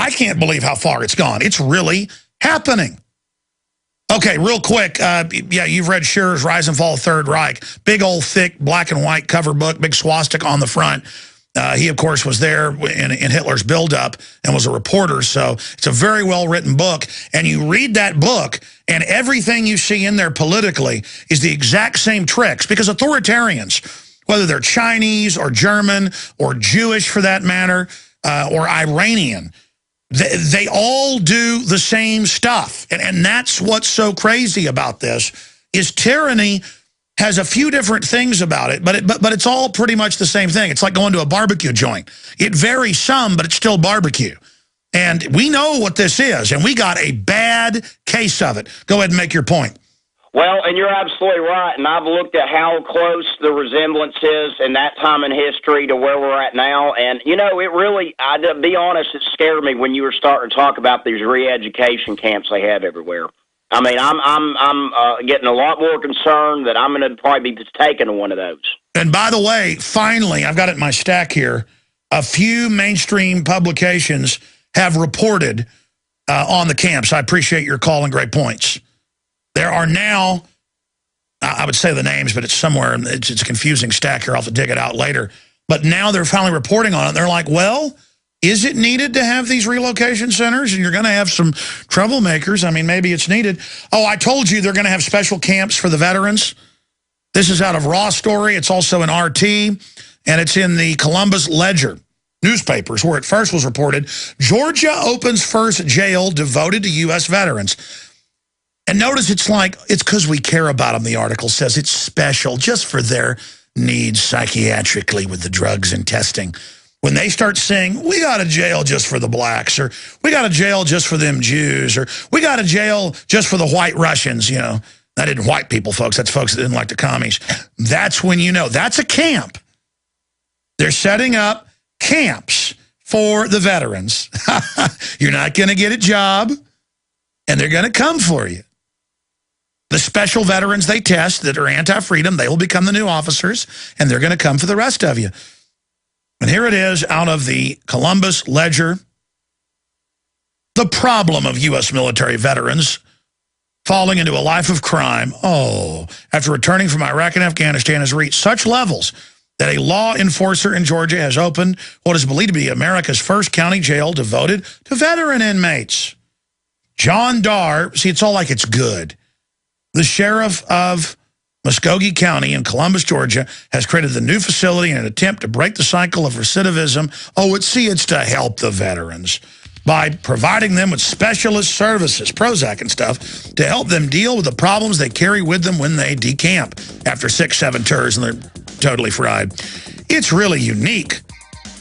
I can't believe how far it's gone. It's really happening. Okay, real quick. Yeah, you've read Shearer's Rise and Fall of the Third Reich. Big old thick black and white cover book, big swastika on the front. He, of course, was there in Hitler's buildup and was a reporter, so it's a very well-written book. And you read that book, and everything you see in there politically is the exact same tricks, because authoritarians, whether they're Chinese or German or Jewish for that matter, or Iranian, they all do the same stuff. And that's what's so crazy about this, is tyranny has a few different things about it, but it's all pretty much the same thing. It's like going to a barbecue joint. It varies some, but it's still barbecue. And we know what this is, and we got a bad case of it. Go ahead and make your point. Well, and you're absolutely right, and I've looked at how close the resemblance is in that time in history to where we're at now, and, you know, it really, to be honest, it scared me when you were starting to talk about these re-education camps they have everywhere. I mean, I'm getting a lot more concerned that I'm going to probably be taken to one of those. And by the way, finally, I've got it in my stack here, a few mainstream publications have reported on the camps. I appreciate your call and great points. There are now, I would say the names, but it's somewhere, it's a confusing stack here. I'll have to dig it out later. But now they're finally reporting on it. They're like, well, is it needed to have these relocation centers? And you're going to have some troublemakers. I mean, maybe it's needed. Oh, I told you they're going to have special camps for the veterans. This is out of Raw Story. It's also in RT, and it's in the Columbus Ledger newspapers, where it first was reported, Georgia opens first jail devoted to U.S. veterans. And notice it's like, it's because we care about them, the article says. It's special just for their needs psychiatrically with the drugs and testing. When they start saying, we got a jail just for the blacks, or we got a jail just for them Jews, or we got a jail just for the white Russians, you know. That isn't white people, folks. That's folks that didn't like the commies. That's when you know. That's a camp. They're setting up camps for the veterans. You're not going to get a job, and they're going to come for you. The special veterans they test that are anti-freedom, they will become the new officers, and they're going to come for the rest of you. And here it is out of the Columbus Ledger. The problem of U.S. military veterans falling into a life of crime, after returning from Iraq and Afghanistan, has reached such levels that a law enforcer in Georgia has opened what is believed to be America's first county jail devoted to veteran inmates. John Darr, see, it's all like it's good. The sheriff of Muskogee County in Columbus, Georgia, has created the new facility in an attempt to break the cycle of recidivism. It's to help the veterans by providing them with specialist services, Prozac and stuff, to help them deal with the problems they carry with them when they decamp after 6-7 tours and they're totally fried. It's really unique.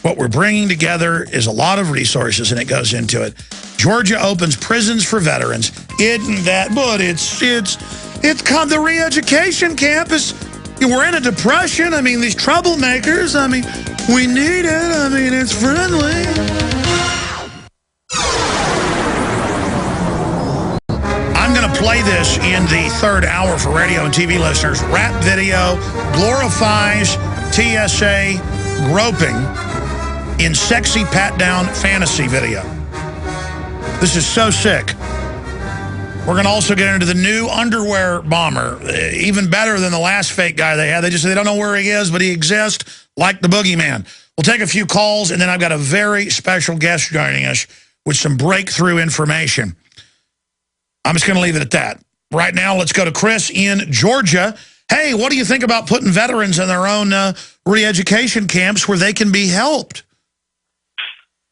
What we're bringing together is a lot of resources, and it goes into it. Georgia opens prisons for veterans. Isn't that? But it's the re-education campus. We're in a depression. I mean, these troublemakers. I mean, we need it. I mean, it's friendly. I'm going to play this in the third hour for radio and TV listeners. Rap video glorifies TSA groping in sexy pat-down fantasy video. This is so sick. We're going to also get into the new underwear bomber, even better than the last fake guy they had. They just say they don't know where he is, but he exists like the boogeyman. We'll take a few calls, and then I've got a very special guest joining us with some breakthrough information. I'm just going to leave it at that. Right now, let's go to Chris in Georgia. Hey, what do you think about putting veterans in their own re-education camps where they can be helped?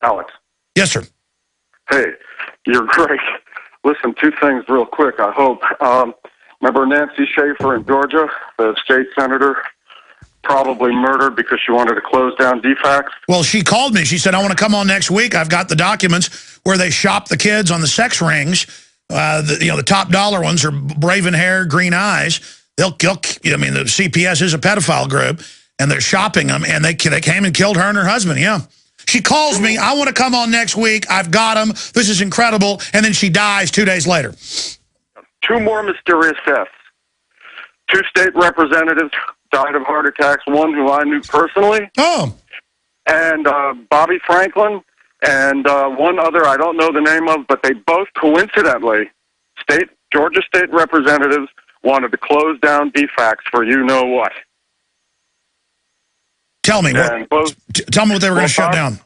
Alex. Yes, sir. Hey, you're great. Listen, two things real quick, I hope. Remember Nancy Schaefer in Georgia, the state senator, probably murdered because she wanted to close down DFACs? Well, she called me. She said, I want to come on next week. I've got the documents where they shop the kids on the sex rings. The top dollar ones are braven hair, green eyes. I mean, the CPS is a pedophile group, and they're shopping them, and they came and killed her and her husband, yeah. She calls me, I want to come on next week, I've got them, this is incredible, and then she dies 2 days later. Two more mysterious deaths. 2 state representatives died of heart attacks, one who I knew personally. Oh. And Bobby Franklin and one other I don't know the name of, but they both coincidentally, Georgia state representatives wanted to close down DFACS for you know what. Tell me tell me what they were going to shut down.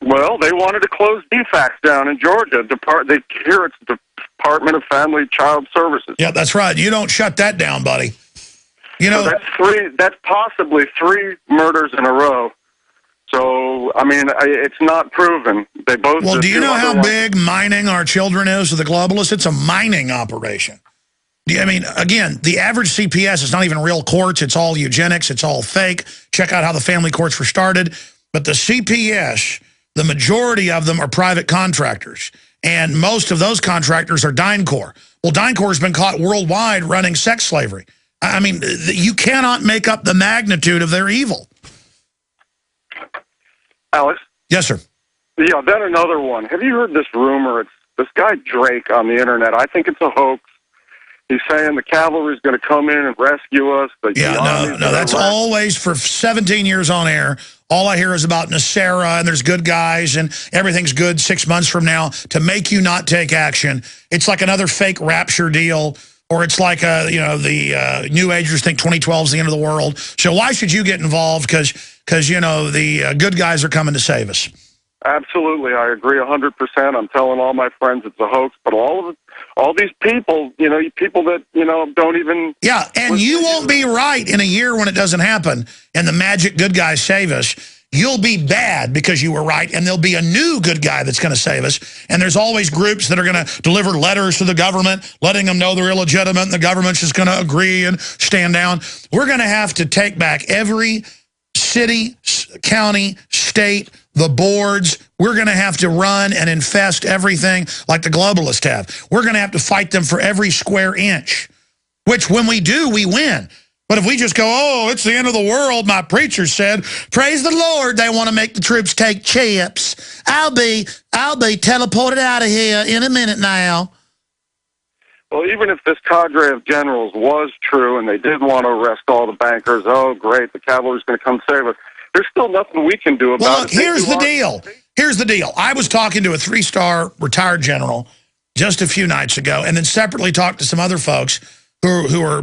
Well, they wanted to close DFACS down in Georgia. Here it's the Department of Family Child Services. Yeah, that's right. You don't shut that down, buddy. You know, so that's possibly 3 murders in a row. So, I mean, it's not proven. They both. Well, do you know how big mining our children is to the globalists? It's a mining operation. I mean, again, the average CPS is not even real courts. It's all eugenics. It's all fake. Check out how the family courts were started. But the CPS, the majority of them are private contractors. And most of those contractors are DynCorp. Well, DynCorp has been caught worldwide running sex slavery. I mean, you cannot make up the magnitude of their evil. Alex? Yes, sir. Yeah, then another one. Have you heard this rumor? It's this guy Drake on the internet. I think it's a hoax. He's saying the cavalry's going to come in and rescue us. No, that's always, for 17 years on air, all I hear is about Nasera, and there's good guys, and everything's good 6 months from now to make you not take action. It's like another fake rapture deal, or it's like, the New Agers think 2012 is the end of the world. So why should you get involved? Because the good guys are coming to save us. Absolutely, I agree 100%. I'm telling all my friends it's a hoax, but all these people, people that, don't even... Yeah, and you won't be right in a year when it doesn't happen, and the magic good guys save us. You'll be bad because you were right, and there'll be a new good guy that's going to save us. And there's always groups that are going to deliver letters to the government, letting them know they're illegitimate, and the government's just going to agree and stand down. We're going to have to take back every city, county, state, the boards. We're going to have to run and infest everything like the globalists have. We're going to have to fight them for every square inch, which when we do, we win. But if we just go, oh, it's the end of the world, my preacher said, praise the Lord, they want to make the troops take chips. I'll be teleported out of here in a minute now. Well, even if this cadre of generals was true and they did want to arrest all the bankers, oh, great, the cavalry's going to come save us. There's still nothing we can do about it. Well, look, here's the deal. Here's the deal. I was talking to a 3-star retired general just a few nights ago, and then separately talked to some other folks who are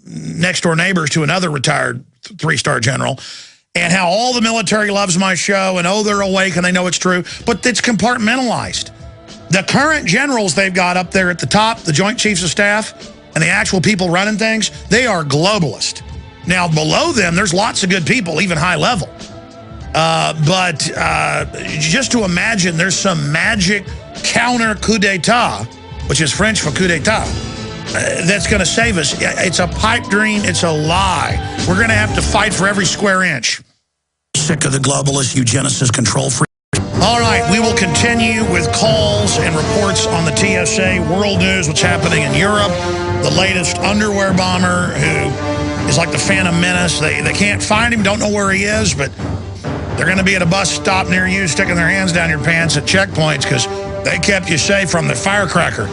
next-door neighbors to another retired 3-star general, and how all the military loves my show, and, oh, they're awake and they know it's true, but it's compartmentalized. The current generals they've got up there at the top, the Joint Chiefs of Staff, and the actual people running things, they are globalist. Now, below them, there's lots of good people, even high level. But just to imagine there's some magic counter coup d'etat, which is French for coup d'etat, that's going to save us. It's a pipe dream. It's a lie. We're going to have to fight for every square inch. Sick of the globalist eugenicist control freak. All right, we will continue with calls and reports on the TSA, world news, what's happening in Europe, the latest underwear bomber who is like the Phantom Menace. They can't find him, don't know where he is, but they're going to be at a bus stop near you, sticking their hands down your pants at checkpoints because they kept you safe from the firecracker.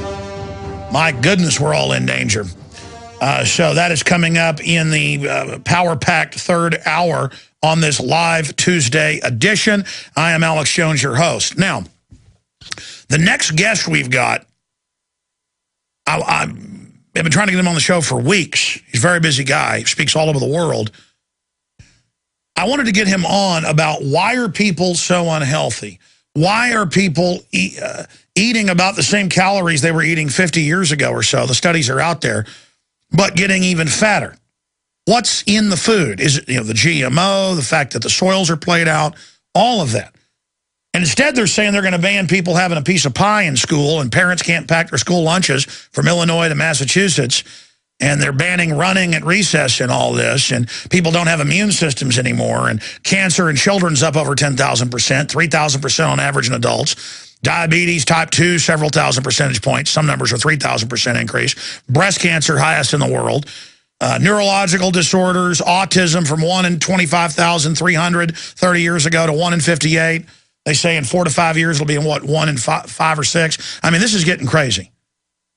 My goodness, we're all in danger. So that is coming up in the power-packed third hour on this live Tuesday edition. I am Alex Jones, your host. Now, the next guest we've got, I've been trying to get him on the show for weeks. He's a very busy guy. He speaks all over the world. I wanted to get him on about why are people so unhealthy? Why are people eating about the same calories they were eating 50 years ago or so? The studies are out there, but getting even fatter. What's in the food? Is it the GMO, the fact that the soils are played out, all of that? And instead they're saying they're going to ban people having a piece of pie in school, and parents can't pack their school lunches from Illinois to Massachusetts, and they're banning running at recess and all this, and people don't have immune systems anymore, and cancer in children's up over 10,000%, 3,000% on average in adults. Diabetes, type 2, several thousand percentage points. Some numbers are 3,000% increase. Breast cancer, highest in the world. Neurological disorders, autism from 1 in 25,300 30 years ago to 1 in 58. They say in 4 to 5 years it'll be in, 1 in 5 or 6. I mean, this is getting crazy.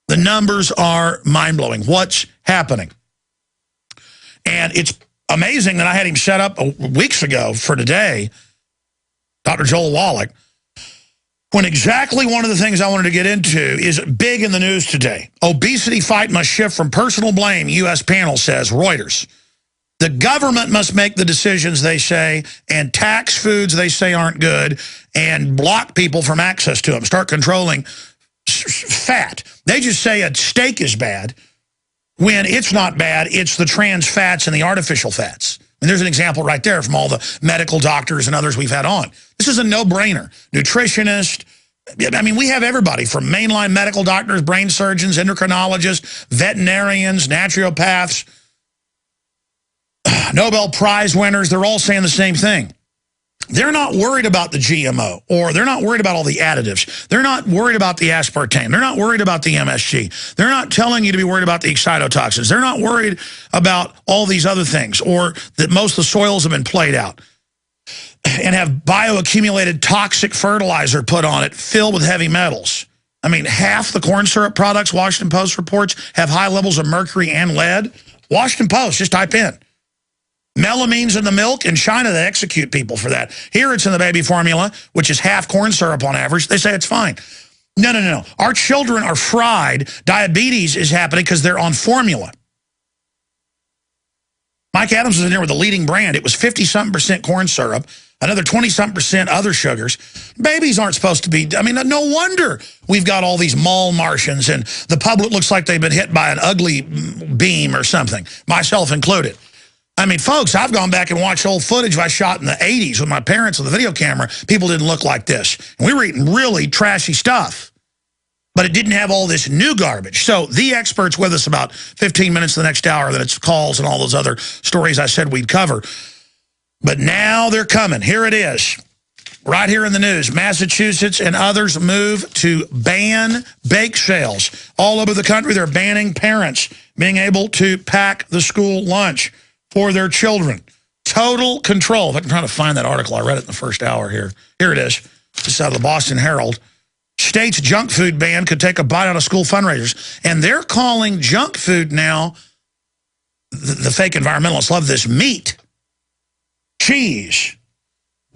The numbers are mind-blowing. What's happening? And it's amazing that I had him set up weeks ago for today, Dr. Joel Wallach, when exactly one of the things I wanted to get into is big in the news today. Obesity fight must shift from personal blame, U.S. panel says, Reuters. The government must make the decisions, they say, and tax foods they say aren't good, and block people from access to them. Start controlling fat. They just say a steak is bad when it's not bad. It's the trans fats and the artificial fats. And there's an example right there from all the medical doctors and others we've had on. This is a no-brainer. Nutritionist. I mean, we have everybody from mainline medical doctors, brain surgeons, endocrinologists, veterinarians, naturopaths, Nobel Prize winners. They're all saying the same thing. They're not worried about the GMO, or they're not worried about all the additives. They're not worried about the aspartame. They're not worried about the MSG. They're not telling you to be worried about the excitotoxins. They're not worried about all these other things, or that most of the soils have been played out and have bioaccumulated toxic fertilizer put on it filled with heavy metals. I mean, half the corn syrup products, Washington Post reports, have high levels of mercury and lead. Washington Post, just type in. Melamine's in the milk. In China, they execute people for that. Here it's in the baby formula, which is half corn syrup on average. They say it's fine. No, no, no. Our children are fried. Diabetes is happening because they're on formula. Mike Adams was in there with the leading brand. It was 50-something% corn syrup, another 20-something% other sugars. Babies aren't supposed to be, I mean, no wonder we've got all these mall Martians and the public looks like they've been hit by an ugly beam or something, myself included. I mean, folks, I've gone back and watched old footage I shot in the 80s with my parents with the video camera. People didn't look like this. And we were eating really trashy stuff. But it didn't have all this new garbage. So the expert's with us about 15 minutes the next hour, then it's calls and all those other stories I said we'd cover. But now they're coming. Here it is. Right here in the news. Massachusetts and others move to ban bake sales. All over the country, they're banning parents being able to pack the school lunch for their children. Total control. If I can try to find that article, I read it in the first hour here. Here it is. This is out of the Boston Herald. State's junk food ban could take a bite out of school fundraisers. And they're calling junk food now, the fake environmentalists love this, meat, cheese.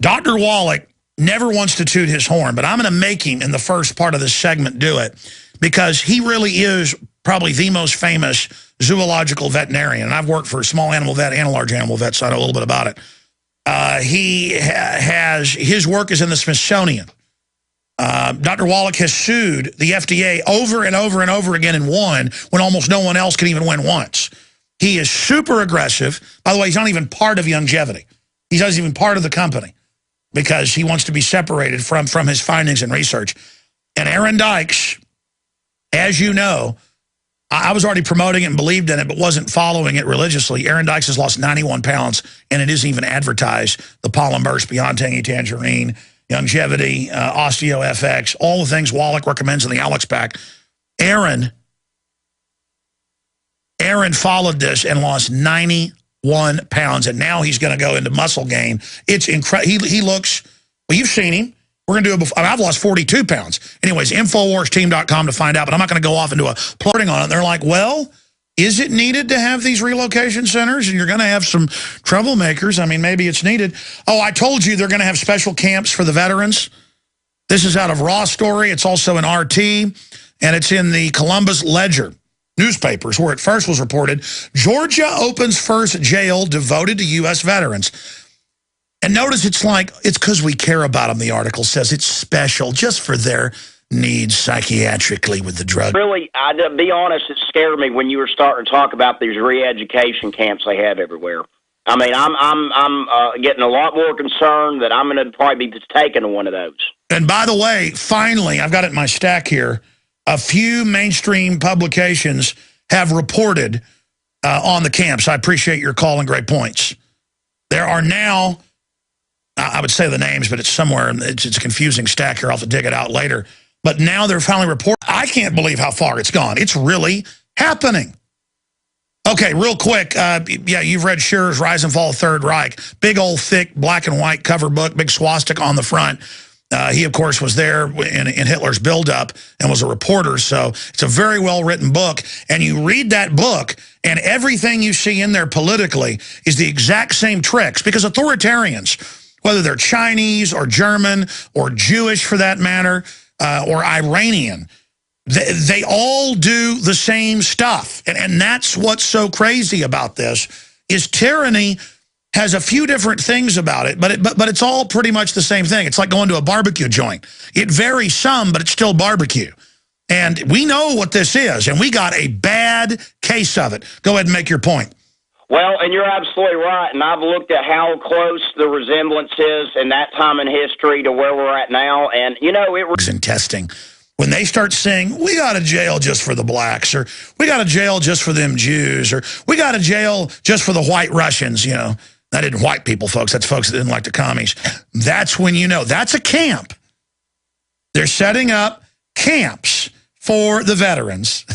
Dr. Wallach never wants to toot his horn, but I'm going to make him in the first part of this segment do it because he really is probably the most famous zoological veterinarian. And I've worked for a small animal vet and a large animal vet, so I know a little bit about it. His work is in the Smithsonian. Dr. Wallach has sued the FDA over and over and over again and won when almost no one else can even win once. He is super aggressive. By the way, he's not even part of Longevity. He's not even part of the company because he wants to be separated from his findings and research. And Aaron Dykes, as you know, I was already promoting it and believed in it, but wasn't following it religiously. Aaron Dykes has lost 91 pounds, and it isn't even advertised. The Pollen Burst, Beyond Tangy Tangerine, Longevity, Osteo FX, all the things Wallach recommends in the Alex Pack. Aaron followed this and lost 91 pounds, and now he's going to go into muscle gain. It's incredible. He looks, well, you've seen him. We're going to do it before. I've lost 42 pounds. Anyways, InfoWarsTeam.com to find out, but I'm not going to go off into a plotting on it. They're like, well, is it needed to have these relocation centers? And you're going to have some troublemakers. I mean, maybe it's needed. Oh, I told you they're going to have special camps for the veterans. This is out of Raw Story. It's also in RT, and it's in the Columbus Ledger newspapers, where it first was reported, Georgia opens first jail devoted to U.S. veterans. And notice it's because we care about them, the article says. It's special just for their needs psychiatrically with the drug. Really, to be honest, it scared me when you were starting to talk about these re-education camps they have everywhere. I mean, I'm getting a lot more concerned that I'm going to probably be taken to one of those. And by the way, finally, I've got it in my stack here, a few mainstream publications have reported on the camps. I appreciate your call and great points. There are now, I would say the names, but it's somewhere, it's a confusing stack here. I'll have to dig it out later. But now they're finally reporting. I can't believe how far it's gone. It's really happening. Okay, real quick. Yeah, you've read Shearer's Rise and Fall of Third Reich. Big old thick black and white cover book, big swastika on the front. He, of course, was there in Hitler's buildup and was a reporter. So it's a very well-written book. And you read that book, and everything you see in there politically is the exact same tricks. Because authoritarians, whether they're Chinese or German or Jewish for that matter, or Iranian. They all do the same stuff. And that's what's so crazy about this, is tyranny has a few different things about it, but it's all pretty much the same thing. It's like going to a barbecue joint. It varies some, but it's still barbecue. And we know what this is, and we got a bad case of it. Go ahead and make your point. Well, and you're absolutely right, and I've looked at how close the resemblance is in that time in history to where we're at now, and, you know, it... ...in testing. When they start saying, we got a jail just for the blacks, or we got a jail just for them Jews, or we got a jail just for the white Russians, you know. That isn't white people, folks. That's folks that didn't like the commies. That's when you know. That's a camp. They're setting up camps for the veterans.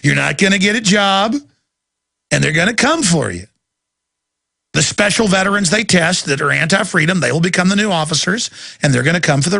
You're not going to get a job, and they're going to come for you. The special veterans they test that are anti-freedom, they will become the new officers, and they're going to come for the